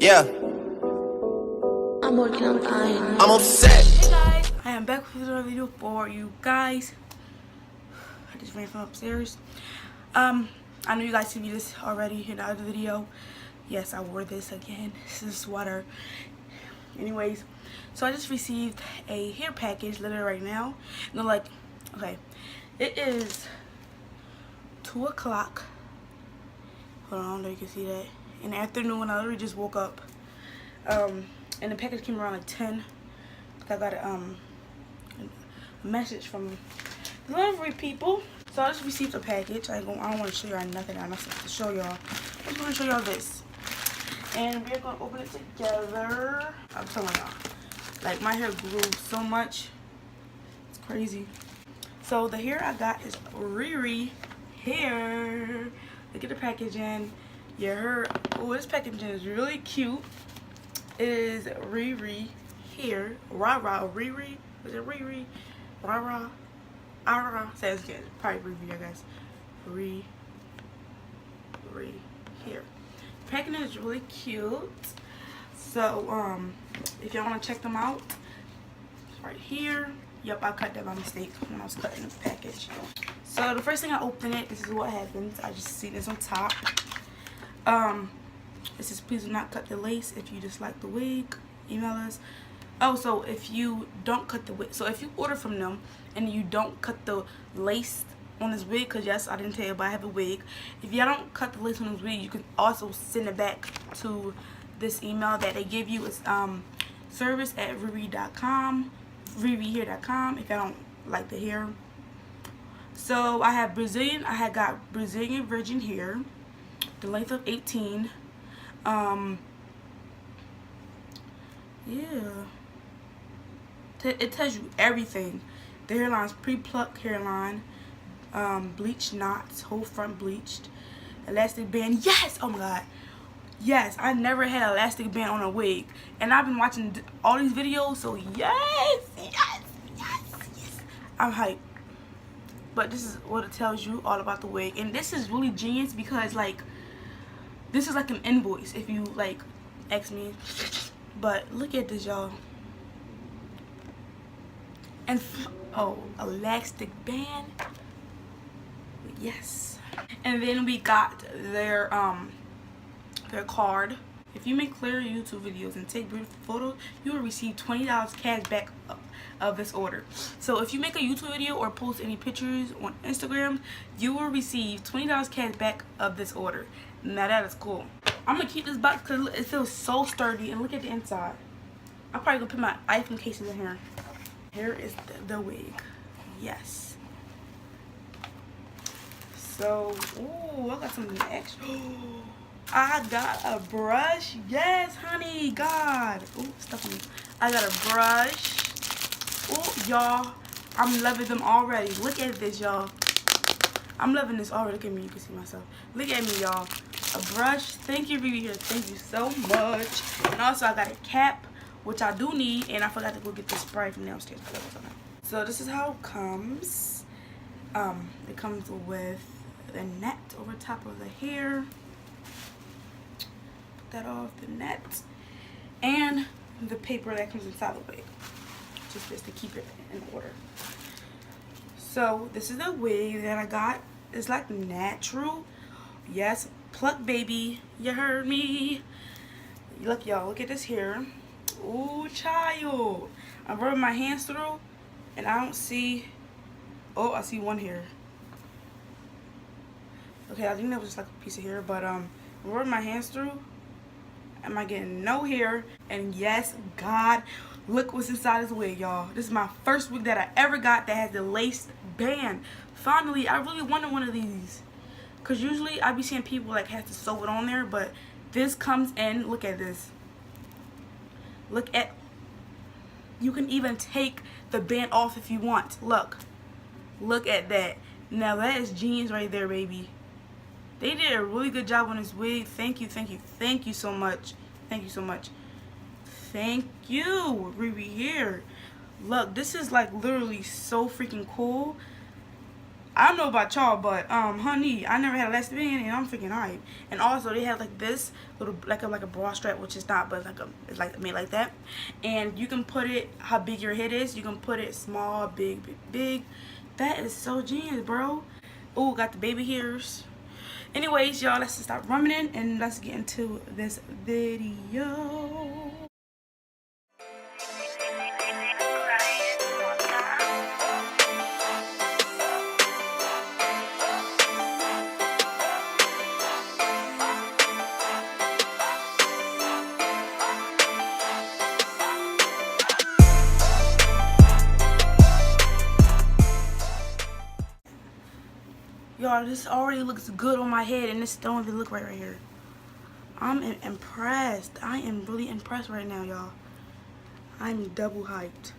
Yeah. I'm working on dying. I'm upset. Hey guys, I am back with another video for you guys. I just ran from upstairs. I know you guys see this already in the other video. Yes, I wore this again. This is a sweater. Anyways, so I just received a hair package literally right now. And like, okay, it is 2 o'clock. Hold on, I don't know if you can see that. In the afternoon, I literally just woke up. And the package came around like 10. I got a message from delivery people. So I just received a package. I don't want to show y'all nothing. I'm not supposed to show y'all. I just want to show y'all this. And we're going to open it together. I'm telling y'all. Like, my hair grew so much. It's crazy. So the hair I got is RIRIHair. Look at the packaging. Yeah, oh, this packaging is really cute. It is RIRIHair. Riri. Was it Riri? Rara. Says again. Probably Riri, I guess. RIRIHair. Packaging is really cute. So, if y'all want to check them out, it's right here. Yep, I cut that by mistake when I was cutting the package. So the first thing I open it, this is what happens. I just see this on top. It says, please do not cut the lace. If you dislike the wig, email us. Oh, so if you don't cut the wig, so if you order from them and you don't cut the lace on this wig, because yes, I didn't tell you, but I have a wig. If y'all don't cut the lace on this wig, you can also send it back to this email that they give you. It's service@riri.com, ririhair.com, if y'all don't like the hair. So I have Brazilian. I had got Brazilian virgin hair, the length of 18. Yeah. It tells you everything. The hairline's pre-plucked hairline, bleached knots, whole front bleached, elastic band. Yes! Oh my god. Yes, I never had an elastic band on a wig, and I've been watching all these videos. So yes. I'm hyped. But this is what it tells you all about the wig, and this is really genius because like this is like an invoice if you like ask me. But look at this, y'all. And oh, elastic band. Yes. And then we got their card. If you make clear YouTube videos and take beautiful photos, you will receive $20 cash back of this order. So if you make a YouTube video or post any pictures on Instagram, you will receive $20 cash back of this order. Now that is cool. I'm gonna keep this box because it feels so sturdy, and look at the inside. I'm probably gonna put my iPhone cases in here. Here is the wig. Yes. So, ooh, I got something extra. I got a brush. Yes, honey. God. Ooh, stuff on me. I got a brush. Ooh, y'all. I'm loving them already. Look at this, y'all. I'm loving this already. Look at me. You can see myself. Look at me, y'all. A brush. Thank you, RIRIHair. Thank you so much. And also, I got a cap, which I do need. And I forgot to go get the spray from downstairs. So, this is how it comes. It comes with the net over top of the hair. Put that off, the net. And the paper that comes inside the wig. Just this to keep it in order. So, this is the wig that I got. It's like natural. Yes, pluck baby. You heard me. Look, y'all. Look at this hair. Ooh, child. I'm rubbing my hands through, and I don't see. Oh, I see one hair. Okay, I think that was just like a piece of hair, but I'm rubbing my hands through. Am I getting no hair? And yes, God, look what's inside this wig, y'all. This is my first wig that I ever got that has the lace band. Finally, I really wanted one of these. Because usually I be seeing people like have to sew it on there, but this comes in. Look at this. Look at. You can even take the band off if you want. Look. Look at that. Now that is genius right there, baby. They did a really good job on this wig. Thank you, thank you, thank you so much. Thank you so much. Thank you, RIRIHair. Look, this is like literally so freaking cool. I don't know about y'all, but honey, I never had a elastic band, and I'm freaking hype. And also they have like this little like a bra strap, which is not, but it's like made like that. And you can put it how big your head is. You can put it small, big, big, big. That is so genius, bro. Oh, got the baby hairs. Anyways, y'all, let's stop rummaging and let's get into this video. Y'all, this already looks good on my head, and this don't even look right here. I'm impressed. I am really impressed right now, y'all. I'm double hyped.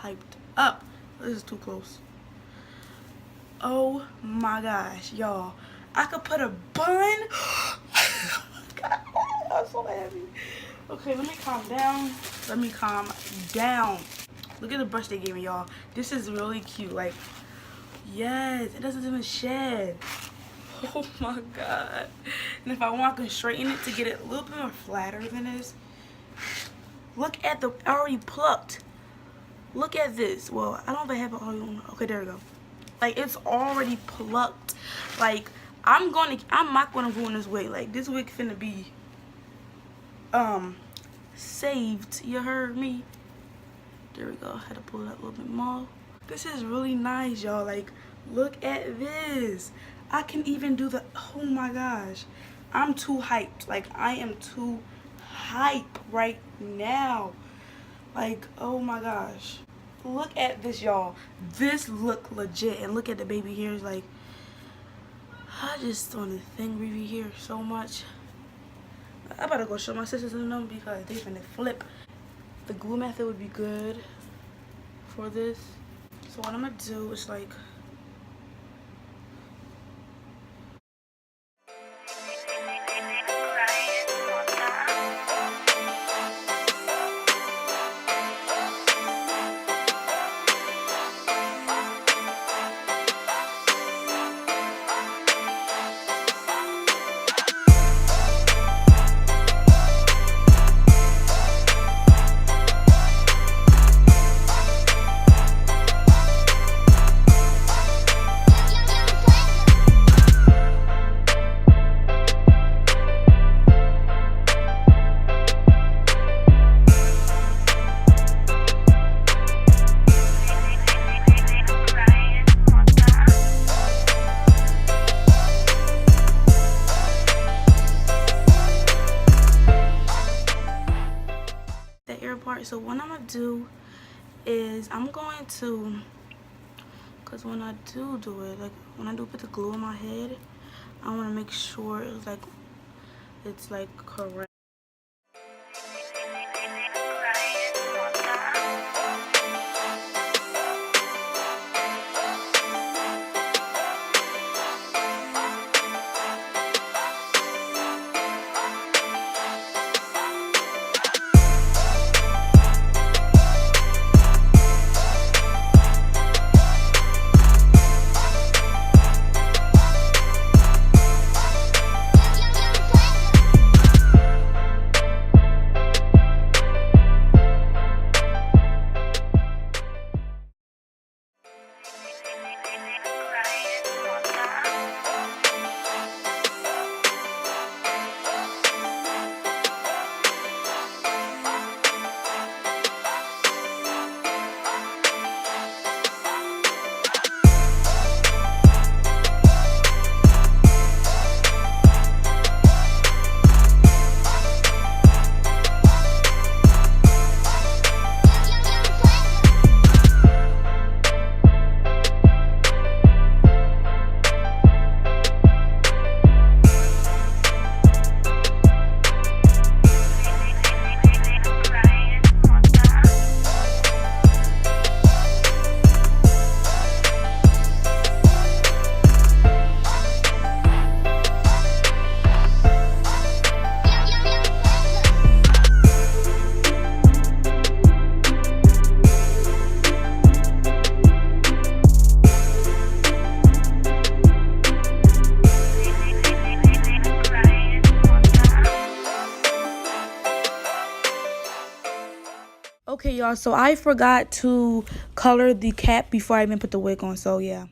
Hyped up. This is too close. Oh my gosh, y'all. I could put a bun. God, I'm so happy. Okay, let me calm down. Let me calm down. Look at the brush they gave me, y'all. This is really cute. Like, yes, it doesn't even shed. Oh my god. And if I want, I can straighten it to get it a little bit more flatter than this. Look at the already plucked. Look at this. Well, I don't know if I have it already on. Okay, there we go. Like, it's already plucked. Like, I'm not gonna ruin this wig. Like, this wig finna be saved. You heard me? There we go. I had to pull it up a little bit more. This is really nice, y'all. Like, look at this. I can even do the, oh my gosh. I'm too hyped. Like, I am too hype right now. Like, oh my gosh. Look at this, y'all. This look legit. And look at the baby hairs. Like, I just want to thank baby hair so much. I better go show my sisters and them because they finna flip. The glue method would be good for this. So what I'm gonna do is like, so what I'm gonna do is I'm going to, because when I do it, like when I do put the glue on my head, I want to make sure it's like correct. y'all, so I forgot to color the cap before I even put the wig on, so yeah.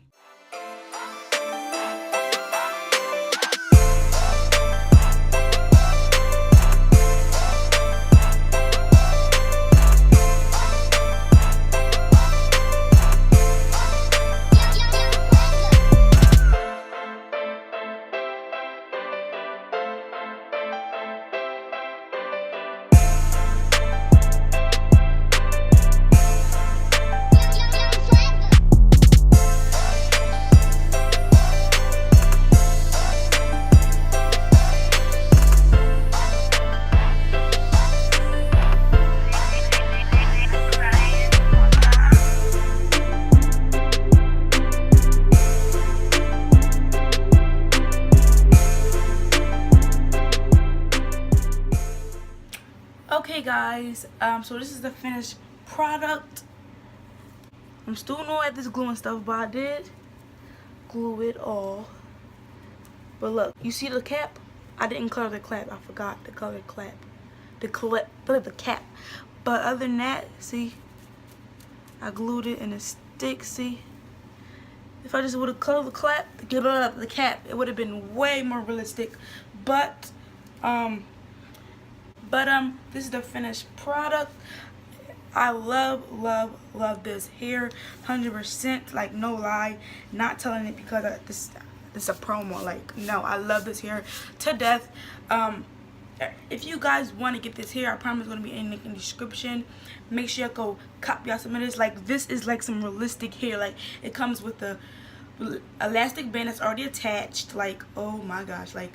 Okay guys, so this is the finished product. I'm still new at this gluing stuff, but I did glue it all. But look, you see the cap? I didn't color the cap. I forgot to color the cap. But other than that, see, I glued it in a stick. See, if I just would have colored the cap, it would have been way more realistic. But this is the finished product. I love this hair, 100%, like no lie, not telling it because this is a promo. Like, no, I love this hair to death. If you guys want to get this hair, I promise it's going to be in the link in the description. Make sure you go cop y'all some of this. Like, this is like some realistic hair. Like, it comes with the elastic band that's already attached. Like, oh my gosh, like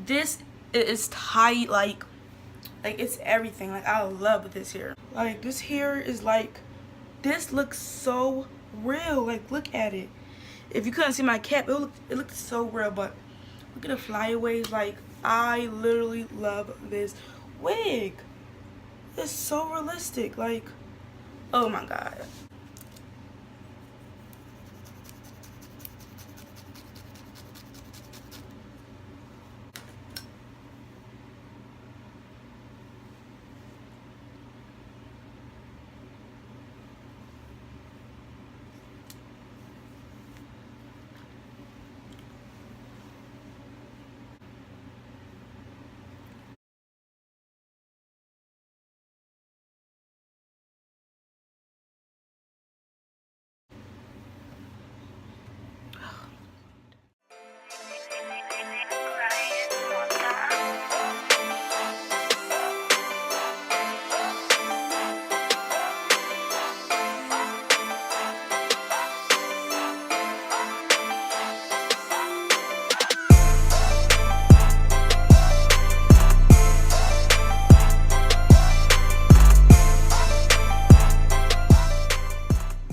this is tight. Like it's everything. Like, I love this hair. Like, this hair is like, this looks so real. Like, look at it. If you couldn't see my cap, it looked so real. But look at the flyaways. Like, I literally love this wig. It's so realistic. Like, oh my god.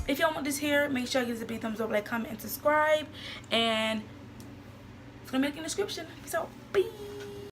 If y'all want this hair, make sure you give it a big thumbs up, like, comment, and subscribe. And it's gonna be in the description. Peace out. Bye.